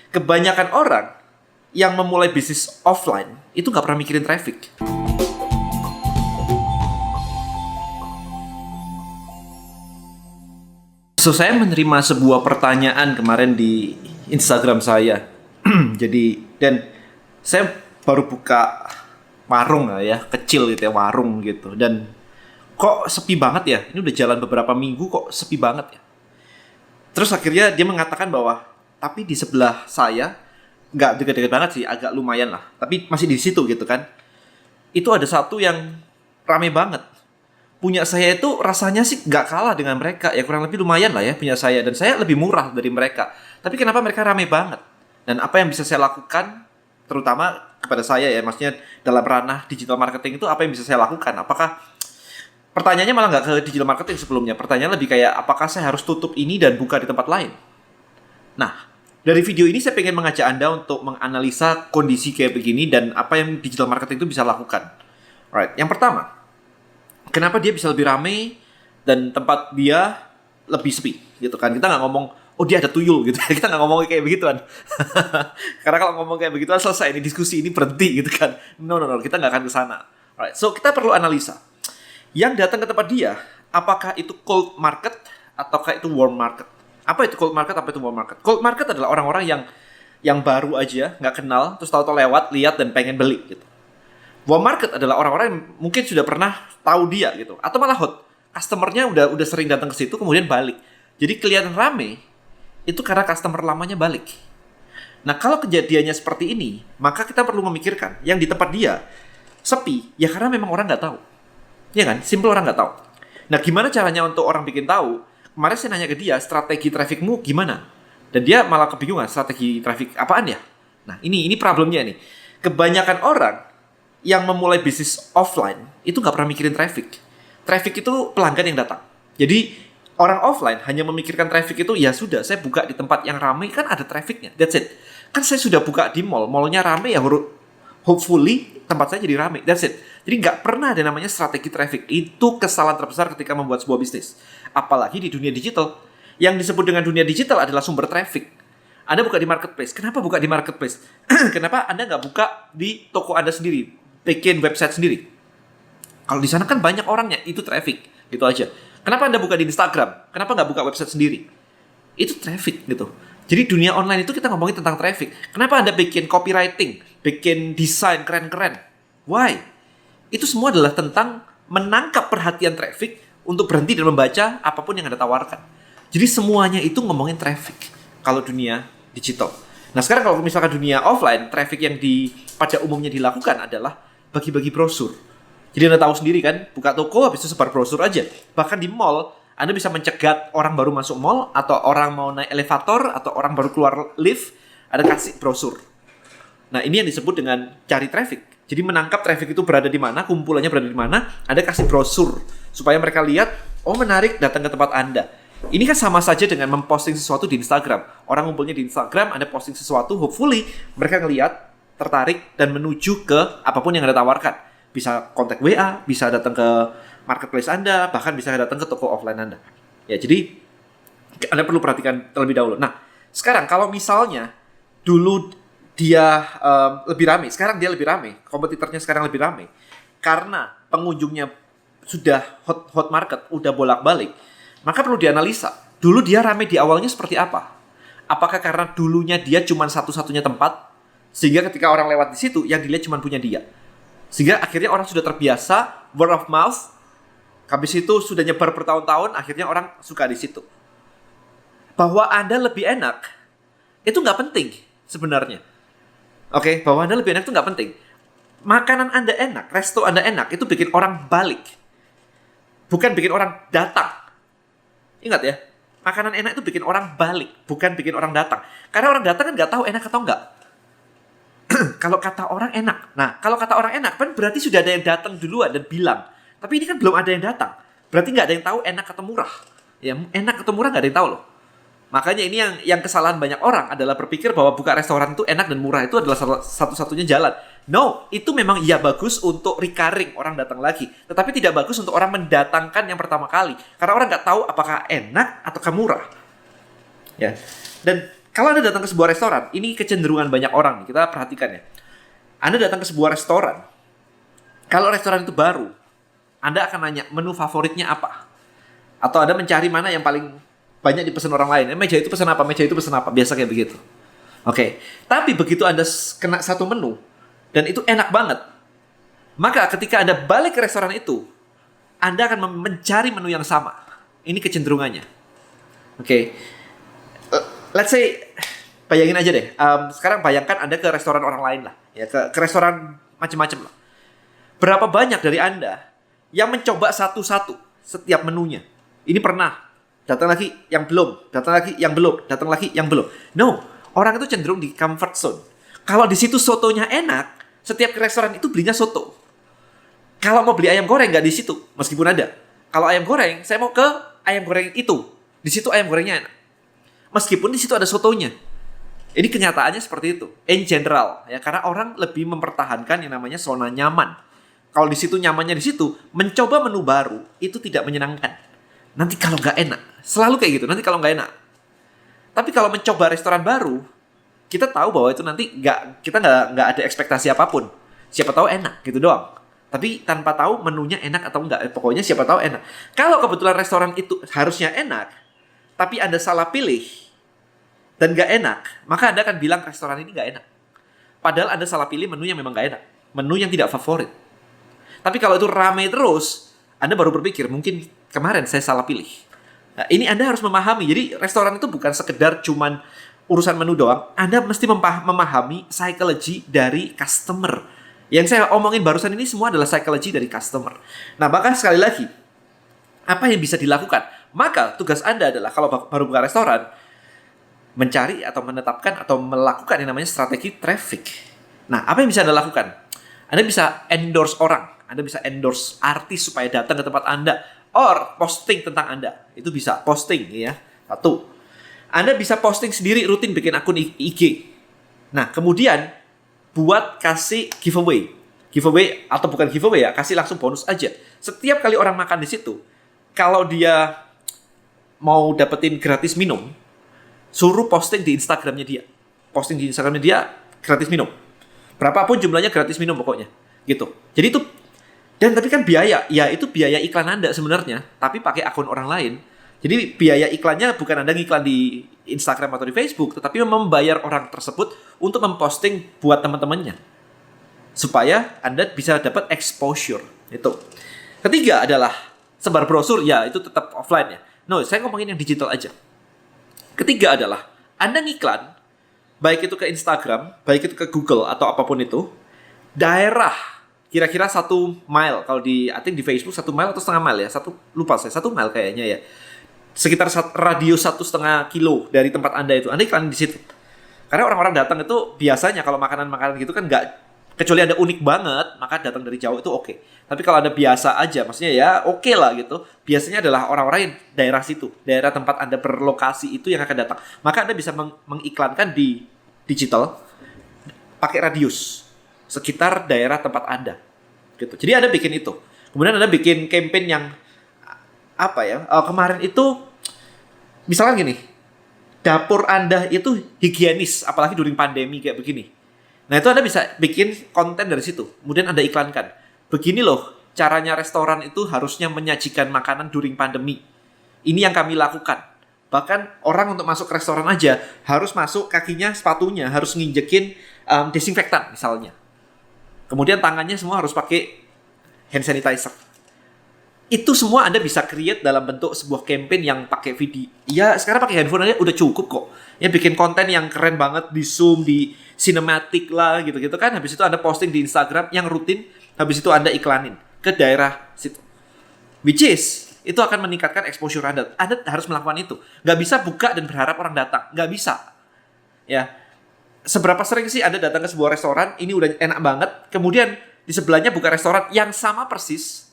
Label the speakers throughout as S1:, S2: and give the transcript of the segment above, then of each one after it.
S1: Kebanyakan orang yang memulai bisnis offline itu nggak pernah mikirin traffic. So, saya menerima sebuah pertanyaan kemarin di Instagram saya. Dan saya baru buka warung lah ya, kecil gitu ya, warung gitu. Dan kok sepi banget ya? Ini udah jalan beberapa minggu kok sepi banget ya. Terus akhirnya dia mengatakan bahwa, tapi di sebelah saya, nggak dekat-dekat banget sih, agak lumayan lah. Tapi masih di situ gitu kan. Itu ada satu yang rame banget. Punya saya itu rasanya sih nggak kalah dengan mereka. Ya kurang lebih lumayan lah ya punya saya. Dan saya lebih murah dari mereka. Tapi kenapa mereka rame banget? Dan apa yang bisa saya lakukan, terutama kepada saya ya, maksudnya dalam ranah digital marketing itu apa yang bisa saya lakukan? Apakah, pertanyaannya malah nggak ke digital marketing sebelumnya. Pertanyaan lebih kayak, apakah saya harus tutup ini dan buka di tempat lain? Nah, dari video ini saya pengen mengajak Anda untuk menganalisa kondisi kayak begini dan apa yang digital marketing itu bisa lakukan. Alright, yang pertama, kenapa dia bisa lebih ramai dan tempat dia lebih sepi gitu kan. Kita nggak ngomong, oh dia ada tuyul gitu. Kita nggak ngomong kayak begituan. Karena kalau ngomong kayak begituan selesai, ini diskusi ini berhenti gitu kan. No, kita nggak akan ke sana. Alright, so kita perlu analisa. Yang datang ke tempat dia, apakah itu cold market ataukah itu warm market? Apa itu cold market, apa itu warm market? Cold market adalah orang-orang yang baru aja, nggak kenal, terus tahu-tahu lewat, lihat dan pengen beli gitu. Warm market adalah orang-orang yang mungkin sudah pernah tahu dia gitu, atau malah hot. Customer-nya udah sering datang ke situ kemudian balik. Jadi kelihatan rame itu karena customer lamanya balik. Nah, kalau kejadiannya seperti ini, maka kita perlu memikirkan yang di tempat dia sepi, ya karena memang orang nggak tahu. Ya kan? Simple, orang nggak tahu. Nah, gimana caranya untuk orang bikin tahu? Kemarin saya nanya ke dia, strategi trafficmu gimana? Dan dia malah kebingungan, strategi traffic apaan ya? Nah, ini problemnya nih. Kebanyakan orang yang memulai bisnis offline itu nggak pernah mikirin traffic. Traffic itu pelanggan yang datang. Jadi orang offline hanya memikirkan traffic itu, ya sudah, saya buka di tempat yang ramai kan ada trafficnya. That's it. Kan saya sudah buka di mall, mallnya ramai ya, hopefully tempat saya jadi ramai. That's it. Jadi nggak pernah ada namanya strategi traffic. Itu kesalahan terbesar ketika membuat sebuah bisnis. Apalagi di dunia digital. Yang disebut dengan dunia digital adalah sumber traffic. Anda buka di marketplace. Kenapa buka di marketplace? Kenapa Anda nggak buka di toko Anda sendiri? Bikin website sendiri. Kalau di sana kan banyak orangnya, itu traffic. Gitu aja. Kenapa Anda buka di Instagram? Kenapa nggak buka website sendiri? Itu traffic gitu. Jadi dunia online itu kita ngomongin tentang traffic. Kenapa Anda bikin copywriting, bikin desain keren-keren? Why? Itu semua adalah tentang menangkap perhatian traffic untuk berhenti dan membaca apapun yang Anda tawarkan. Jadi semuanya itu ngomongin traffic kalau dunia digital. Nah, sekarang kalau misalkan dunia offline, traffic yang pada umumnya dilakukan adalah bagi-bagi brosur. Jadi Anda tahu sendiri kan, buka toko habis itu sebar brosur aja. Bahkan di mall, Anda bisa mencegat orang baru masuk mall, atau orang mau naik elevator, atau orang baru keluar lift, Anda kasih brosur. Nah, ini yang disebut dengan cari traffic. Jadi menangkap traffic itu berada di mana, kumpulannya berada di mana, Anda kasih brosur supaya mereka lihat, oh menarik, datang ke tempat Anda. Ini kan sama saja dengan memposting sesuatu di Instagram. Orang ngumpulnya di Instagram, Anda posting sesuatu, hopefully mereka ngelihat, tertarik, dan menuju ke apapun yang Anda tawarkan. Bisa kontak WA, bisa datang ke marketplace Anda, bahkan bisa datang ke toko offline Anda. Ya, jadi Anda perlu perhatikan terlebih dahulu. Nah, sekarang kalau misalnya dulu dia lebih ramai, sekarang dia lebih ramai, kompetitornya sekarang lebih ramai, karena pengunjungnya sudah hot market, udah bolak-balik, maka perlu dianalisa. Dulu dia ramai di awalnya seperti apa? Apakah karena dulunya dia cuma satu-satunya tempat, sehingga ketika orang lewat di situ, yang dilihat cuma punya dia? Sehingga akhirnya orang sudah terbiasa, word of mouth, habis itu sudah nyebar bertahun-tahun, akhirnya orang suka di situ. Bahwa Anda lebih enak, itu nggak penting sebenarnya. Oke, bahwa Anda lebih enak itu nggak penting. Makanan Anda enak, resto Anda enak, itu bikin orang balik. Bukan bikin orang datang. Ingat ya, makanan enak itu bikin orang balik, bukan bikin orang datang. Karena orang datang kan nggak tahu enak atau nggak. Kalau kata orang enak. Nah, kalau kata orang enak, kan berarti sudah ada yang datang duluan dan bilang. Tapi ini kan belum ada yang datang. Berarti nggak ada yang tahu enak atau murah. Ya, enak atau murah nggak ada yang tahu loh. Makanya ini yang kesalahan banyak orang adalah berpikir bahwa buka restoran itu enak dan murah itu adalah satu-satunya jalan. No, itu memang iya bagus untuk recurring, orang datang lagi. Tetapi tidak bagus untuk orang mendatangkan yang pertama kali. Karena orang nggak tahu apakah enak ataukah murah. Ya. Dan Kalau Anda datang ke sebuah restoran, ini kecenderungan banyak orang nih, kita perhatikan ya. Anda datang ke sebuah restoran, kalau restoran itu baru, Anda akan nanya menu favoritnya apa? Atau Anda mencari mana yang paling banyak dipesan orang lain. Meja itu pesan apa? Meja itu pesan apa? Biasa kayak begitu. Oke. Tapi begitu Anda kena satu menu, dan itu enak banget, maka ketika Anda balik ke restoran itu, Anda akan mencari menu yang sama. Ini kecenderungannya. Oke. Let's say, bayangin aja deh. Sekarang bayangkan Anda ke restoran orang lain lah. Ya, ke restoran macam-macam lah. Berapa banyak dari Anda yang mencoba satu-satu setiap menunya? Ini pernah. Datang lagi yang belum. Datang lagi yang belum. Datang lagi yang belum. No. Orang itu cenderung di comfort zone. Kalau di situ sotonya enak, setiap ke restoran itu belinya soto. Kalau mau beli ayam goreng nggak di situ, meskipun ada. Kalau ayam goreng, saya mau ke ayam goreng itu. Di situ ayam gorengnya enak. Meskipun di situ ada sotonya. Ini kenyataannya seperti itu. In general, ya, karena orang lebih mempertahankan yang namanya zona nyaman. Kalau di situ nyamannya di situ, mencoba menu baru itu tidak menyenangkan. Nanti kalau nggak enak, selalu kayak gitu. Nanti kalau nggak enak. Tapi kalau mencoba restoran baru, kita tahu bahwa itu nanti kita nggak ada ekspektasi apapun. Siapa tahu enak gitu doang. Tapi tanpa tahu menunya enak atau enggak. Pokoknya siapa tahu enak. Kalau kebetulan restoran itu harusnya enak, tapi Anda salah pilih dan nggak enak, maka Anda akan bilang restoran ini nggak enak. Padahal Anda salah pilih menu yang memang nggak enak. Menu yang tidak favorit. Tapi kalau itu ramai terus, Anda baru berpikir, mungkin kemarin saya salah pilih. Nah, ini Anda harus memahami. Jadi restoran itu bukan sekedar cuman urusan menu doang. Anda mesti memahami psikologi dari customer. Yang saya omongin barusan ini semua adalah psikologi dari customer. Nah, maka sekali lagi, apa yang bisa dilakukan? Maka tugas Anda adalah kalau baru buka restoran, mencari atau menetapkan atau melakukan yang namanya strategi traffic. Nah, apa yang bisa Anda lakukan? Anda bisa endorse orang. Anda bisa endorse artis supaya datang ke tempat Anda. Or posting tentang Anda. Itu bisa posting ya. Satu. Anda bisa posting sendiri rutin bikin akun IG. Nah, kemudian buat kasih giveaway. Giveaway atau bukan giveaway ya, kasih langsung bonus aja. Setiap kali orang makan di situ, kalau dia mau dapetin gratis minum, suruh posting di Instagramnya dia. Posting di Instagramnya dia gratis minum. Berapapun jumlahnya gratis minum pokoknya. Gitu. Jadi itu, dan tapi kan biaya, ya itu biaya iklan Anda sebenarnya, tapi pakai akun orang lain. Jadi biaya iklannya bukan Anda ngiklan di Instagram atau di Facebook, tetapi membayar orang tersebut untuk memposting buat teman-temannya. Supaya Anda bisa dapat exposure. Itu. Ketiga adalah sebar brosur, ya itu tetap offline ya. No, saya ngomongin yang digital aja. Ketiga adalah Anda ngiklan, baik itu ke Instagram, baik itu ke Google atau apapun itu, daerah kira-kira 1 mile. Kalau I think di Facebook 1 mile atau setengah mile ya, lupa saya, 1 mile kayaknya ya. Sekitar radius 1,5 kilo dari tempat Anda itu, Anda iklan di situ. Karena orang-orang datang itu biasanya kalau makanan-makanan gitu kan nggak, kecuali Anda unik banget, maka datang dari jauh itu oke. Tapi kalau Anda biasa aja, maksudnya ya oke lah gitu. Biasanya adalah orang-orang yang daerah situ, daerah tempat Anda berlokasi itu yang akan datang. Maka Anda bisa mengiklankan di digital pakai radius sekitar daerah tempat Anda. Gitu. Jadi Anda bikin itu. Kemudian Anda bikin campaign yang apa ya? Kemarin itu misalkan gini. Dapur Anda itu higienis, apalagi during pandemi kayak begini. Nah, itu Anda bisa bikin konten dari situ. Kemudian Anda iklankan. Begini loh, caranya restoran itu harusnya menyajikan makanan during pandemi. Ini yang kami lakukan. Bahkan orang untuk masuk ke restoran aja harus masuk kakinya, sepatunya harus nginjekin desinfektan misalnya. Kemudian tangannya semua harus pakai hand sanitizer. Itu semua Anda bisa create dalam bentuk sebuah campaign yang pakai video. Ya, sekarang pakai handphone aja udah cukup kok. Ya, bikin konten yang keren banget di Zoom, di cinematic lah gitu-gitu kan. Habis itu Anda posting di Instagram yang rutin. Habis itu Anda iklanin ke daerah situ. Which is, itu akan meningkatkan exposure Anda. Anda harus melakukan itu. Nggak bisa buka dan berharap orang datang. Nggak bisa. Ya. Seberapa sering sih Anda datang ke sebuah restoran, ini udah enak banget. Kemudian di sebelahnya buka restoran yang sama persis.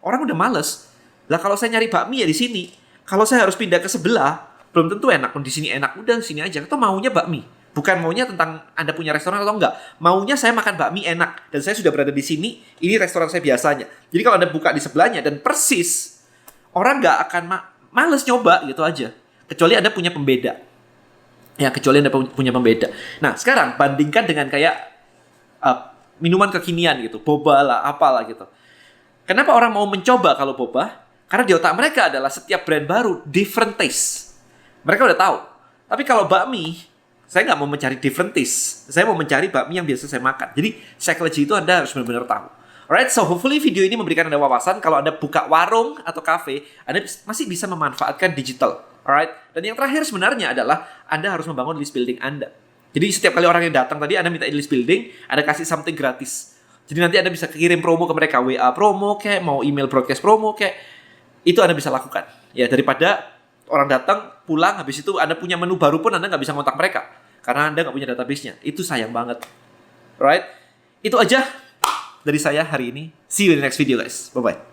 S1: Orang udah males. Lah kalau saya nyari bakmi ya di sini. Kalau saya harus pindah ke sebelah, belum tentu enak. Di sini enak, udah di sini aja. Atau maunya bakmi. Bukan maunya tentang Anda punya restoran atau enggak. Maunya saya makan bakmi enak. Dan saya sudah berada di sini, ini restoran saya biasanya. Jadi kalau Anda buka di sebelahnya dan persis, orang nggak akan males nyoba gitu aja. Kecuali Anda punya pembeda. Ya, kecuali Anda punya pembeda. Nah, sekarang bandingkan dengan kayak minuman kekinian gitu, boba lah, apalah gitu. Kenapa orang mau mencoba kalau boba? Karena di otak mereka adalah setiap brand baru different taste. Mereka udah tahu. Tapi kalau bakmi, saya nggak mau mencari different taste. Saya mau mencari bakmi yang biasa saya makan. Jadi psychology itu Anda harus benar-benar tahu. Alright, so hopefully video ini memberikan Anda wawasan. Kalau Anda buka warung atau cafe, Anda masih bisa memanfaatkan digital. Alright, dan yang terakhir sebenarnya adalah Anda harus membangun list building Anda. Jadi setiap kali orang yang datang tadi Anda minta list building, Anda kasih something gratis. Jadi nanti Anda bisa kirim promo ke mereka, WA promo kayak, mau email broadcast promo kayak, itu Anda bisa lakukan. Ya, daripada orang datang, pulang, habis itu Anda punya menu baru pun Anda nggak bisa kontak mereka. Karena Anda nggak punya database-nya. Itu sayang banget. Alright, itu aja dari saya hari ini. See you in the next video guys. Bye-bye.